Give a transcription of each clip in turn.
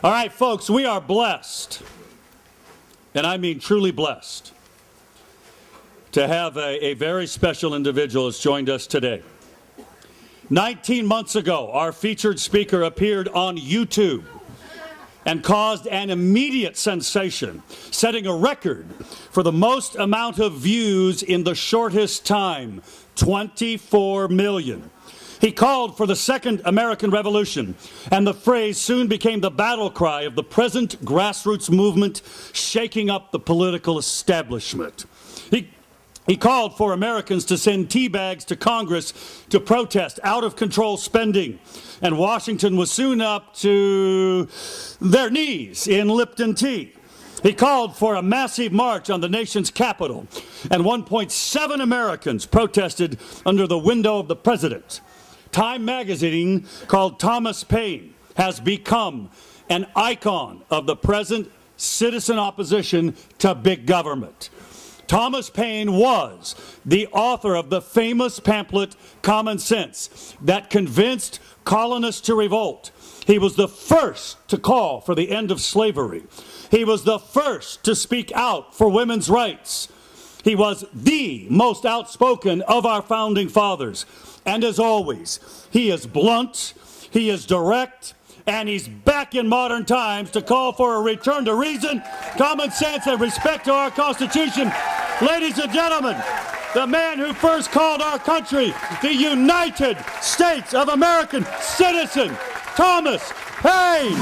All right, folks, we are blessed, and I mean truly blessed, to have a very special individual has joined us today. 19 months ago, our featured speaker appeared on YouTube and caused an immediate sensation, setting a record for the most amount of views in the shortest time, 24 million. He called for the Second American Revolution, and the phrase soon became the battle cry of the present grassroots movement shaking up the political establishment. He called for Americans to send tea bags to Congress to protest out-of-control spending, and Washington was soon up to their knees in Lipton tea. He called for a massive march on the nation's capital, and 1.7 Americans protested under the window of the president. Time magazine called Thomas Paine has become an icon of the present citizen opposition to big government. Thomas Paine was the author of the famous pamphlet Common Sense that convinced colonists to revolt. He was the first to call for the end of slavery. He was the first to speak out for women's rights. He was the most outspoken of our founding fathers. And as always, he is blunt, he is direct, and he's back in modern times to call for a return to reason, common sense, and respect to our Constitution. Ladies and gentlemen, the man who first called our country the United States of American Citizen, Thomas Paine.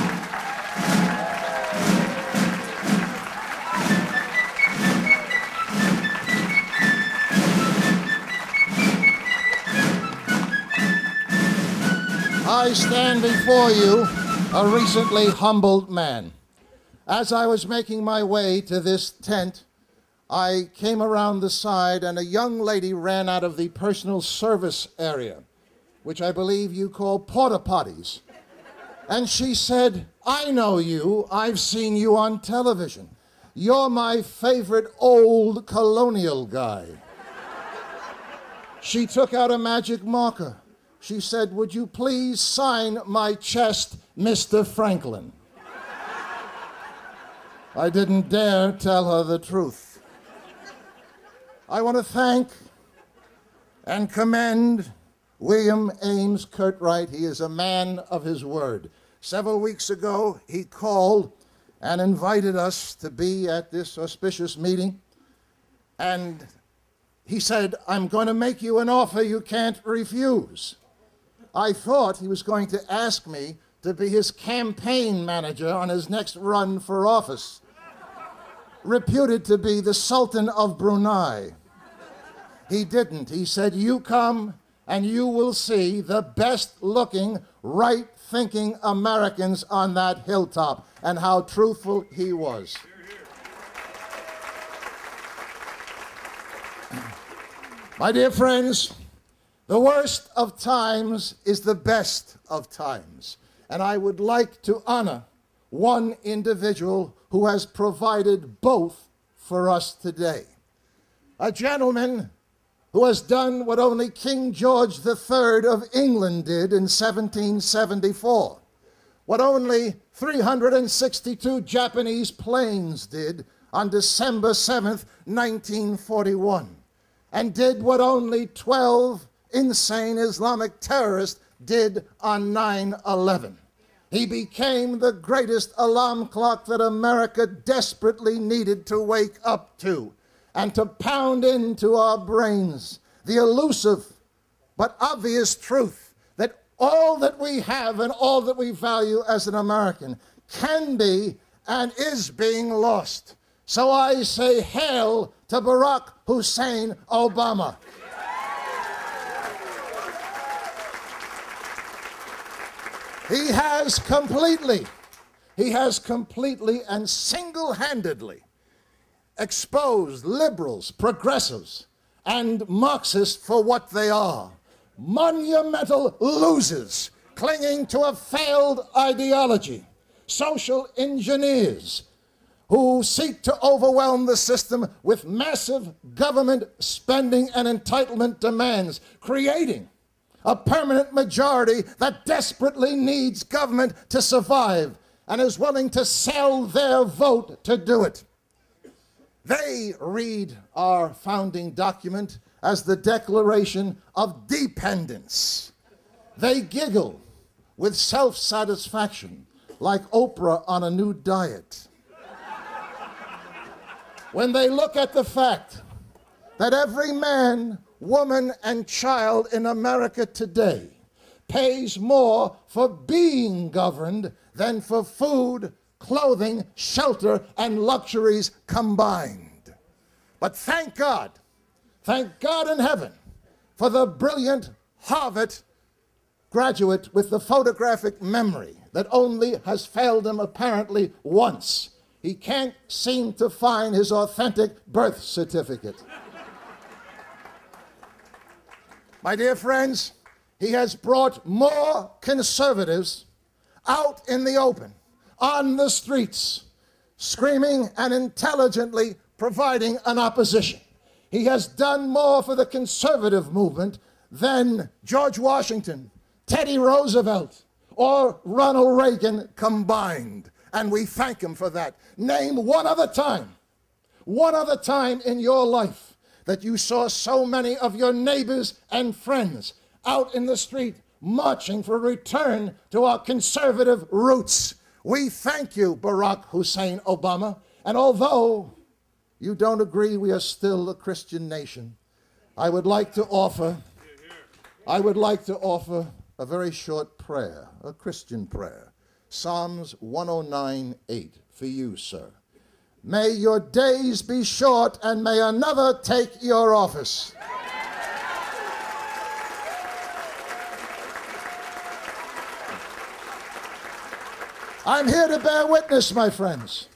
I stand before you, a recently humbled man. As I was making my way to this tent, I came around the side and a young lady ran out of the personal service area, which I believe you call porta potties. And she said, "I know you. I've seen you on television. You're my favorite old colonial guy." She took out a magic marker. She said, "Would you please sign my chest, Mr. Franklin?" I didn't dare tell her the truth. I want to thank and commend William Ames Curtright. He is a man of his word. Several weeks ago, he called and invited us to be at this auspicious meeting. And he said, "I'm going to make you an offer you can't refuse." I thought he was going to ask me to be his campaign manager on his next run for office, reputed to be the Sultan of Brunei. He didn't. He said, "You come and you will see the best-looking, right-thinking Americans on that hilltop," and how truthful he was. My dear friends, the worst of times is the best of times. And I would like to honor one individual who has provided both for us today. A gentleman who has done what only King George III of England did in 1774, what only 362 Japanese planes did on December 7th, 1941, and did what only 12 insane Islamic terrorist did on 9/11. He became the greatest alarm clock that America desperately needed to wake up to and to pound into our brains the elusive but obvious truth that all that we have and all that we value as an American can be and is being lost. So I say hail to Barack Hussein Obama. He has completely and single-handedly exposed liberals, progressives, and Marxists for what they are. Monumental losers clinging to a failed ideology. Social engineers who seek to overwhelm the system with massive government spending and entitlement demands, creating a permanent majority that desperately needs government to survive. and is willing to sell their vote to do it. They read our founding document as the Declaration of Dependence. They giggle with self-satisfaction like Oprah on a new diet. When they look at the fact that every man, woman, and child in America today pays more for being governed than for food, clothing, shelter, and luxuries combined. But thank God in heaven for the brilliant Harvard graduate with the photographic memory that only has failed him apparently once. He can't seem to find his authentic birth certificate. My dear friends, he has brought more conservatives out in the open, on the streets, screaming and intelligently providing an opposition. He has done more for the conservative movement than George Washington, Teddy Roosevelt, or Ronald Reagan combined. And we thank him for that. Name one other time in your life that you saw so many of your neighbors and friends out in the street marching for a return to our conservative roots. We thank you, Barack Hussein Obama. And although you don't agree we are still a Christian nation, I would like to offer a very short prayer, a Christian prayer. Psalms 109:8 for you, sir. May your days be short and may another take your office. I'm here to bear witness, my friends.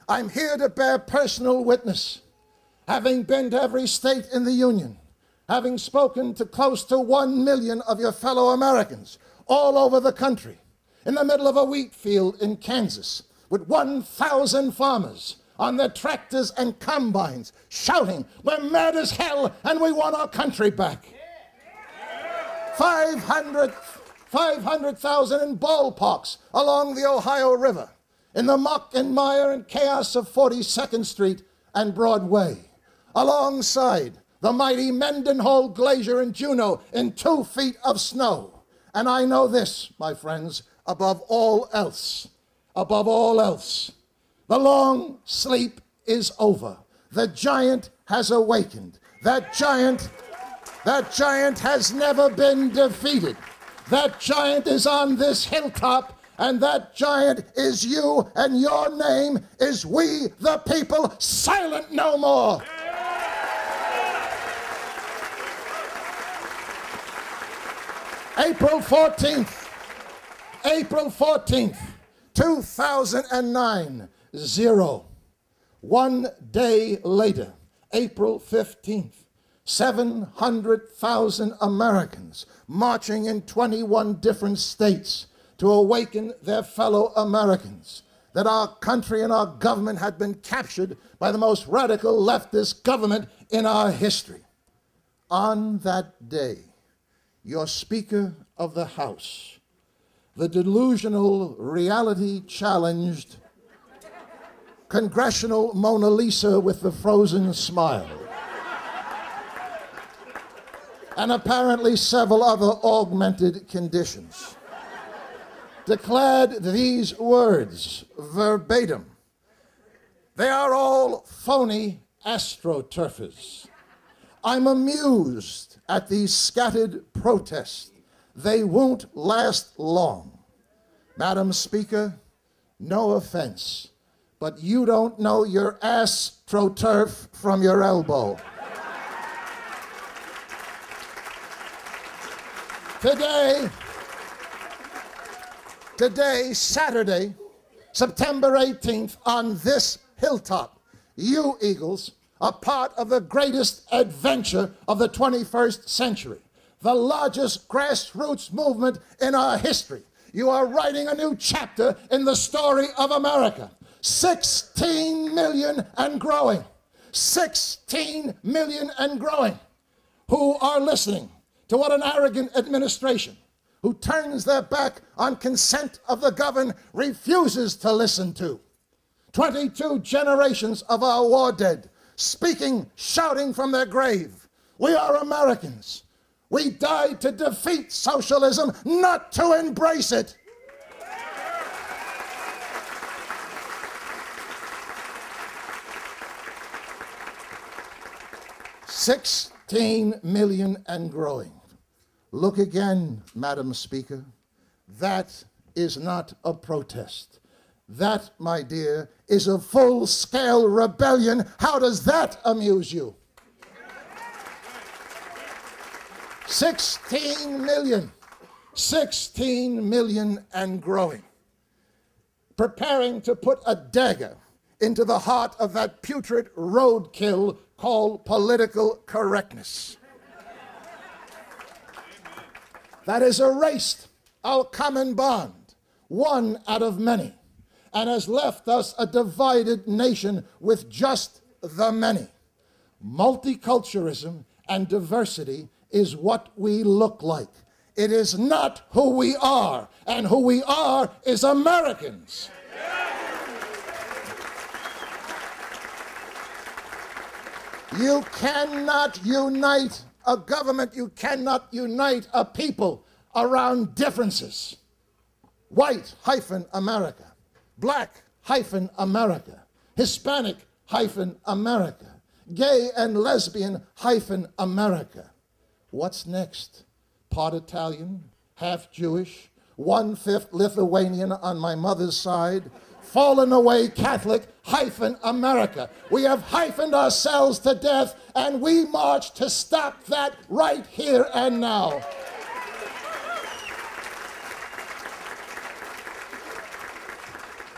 I'm here to bear personal witness. Having been to every state in the Union, having spoken to close to 1 million of your fellow Americans all over the country, in the middle of a wheat field in Kansas, with 1,000 farmers on their tractors and combines shouting, "We're mad as hell and we want our country back." 500,000 in ballparks along the Ohio River, in the muck and mire and chaos of 42nd Street and Broadway, alongside the mighty Mendenhall Glacier in Juneau in 2 feet of snow. And I know this, my friends, above all else, the long sleep is over. The giant has awakened. That giant has never been defeated. That giant is on this hilltop, and that giant is you, and your name is We the People, silent no more. April 14th, 2009, 0. 1 day later, April 15th, 700,000 Americans marching in 21 different states to awaken their fellow Americans that our country and our government had been captured by the most radical leftist government in our history. On that day, your Speaker of the House, the delusional, reality-challenged, congressional Mona Lisa with the frozen smile, and apparently several other augmented conditions, declared these words verbatim: "They are all phony astroturfers. I'm amused at these scattered protests. They won't last long." Madam Speaker, no offense, but you don't know your astroturf from your elbow. Today, Saturday, September 18th, on this hilltop, you Eagles are part of the greatest adventure of the 21st century, the largest grassroots movement in our history. You are writing a new chapter in the story of America. 16 million and growing. 16 million and growing who are listening to what an arrogant administration, who turns their back on consent of the governed, refuses to listen to. 22 generations of our war dead, speaking, shouting from their grave, "We are Americans. We died to defeat socialism, not to embrace it." $16 million and growing. Look again, Madam Speaker. That is not a protest. That, my dear, is a full-scale rebellion. How does that amuse you? 16 million. 16 million and growing. Preparing to put a dagger into the heart of that putrid roadkill called political correctness. That has erased our common bond, one out of many, and has left us a divided nation with just the many. Multiculturalism and diversity is what we look like. It is not who we are, and who we are is Americans. You cannot unite a government, you cannot unite a people around differences. White-America, Black-America, Hispanic-America, gay and lesbian-America. What's next? Part Italian, half Jewish, 1/5 Lithuanian on my mother's side, fallen away Catholic-America. We have hyphened ourselves to death, and we march to stop that right here and now.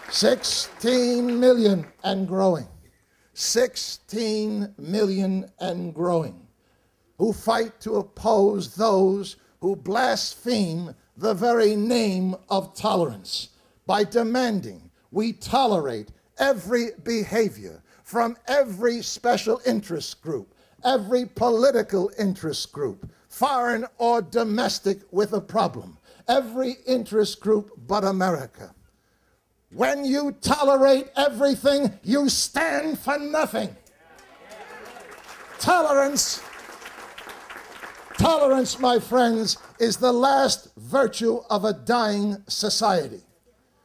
$16 million and growing. 16 million and growing, who fight to oppose those who blaspheme the very name of tolerance by demanding we tolerate every behavior from every special interest group, every political interest group, foreign or domestic with a problem, every interest group but America. When you tolerate everything, you stand for nothing. Tolerance, my friends, is the last virtue of a dying society.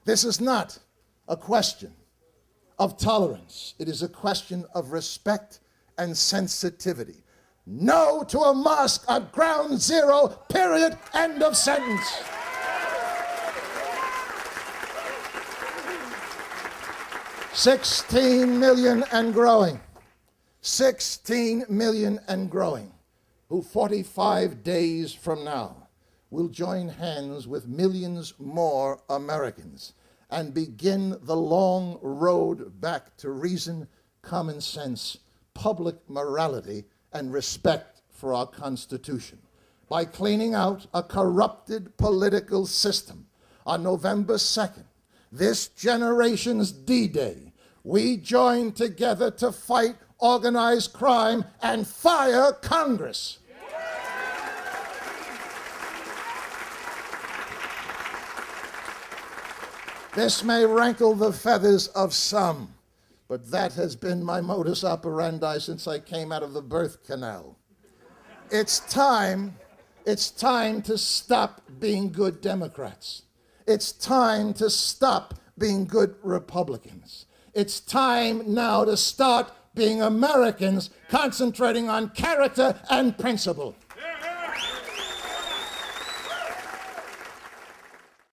This is not a question of tolerance. It is a question of respect and sensitivity. No to a mosque at ground zero, period, end of sentence. $16 million and growing. 16 million and growing, who 45 days from now will join hands with millions more Americans and begin the long road back to reason, common sense, public morality, and respect for our Constitution by cleaning out a corrupted political system. On November 2nd, this generation's D-Day, we join together to fight organized crime and fire Congress. This may rankle the feathers of some, but that has been my modus operandi since I came out of the birth canal. It's time to stop being good Democrats. It's time to stop being good Republicans. It's time now to start being Americans, concentrating on character and principle.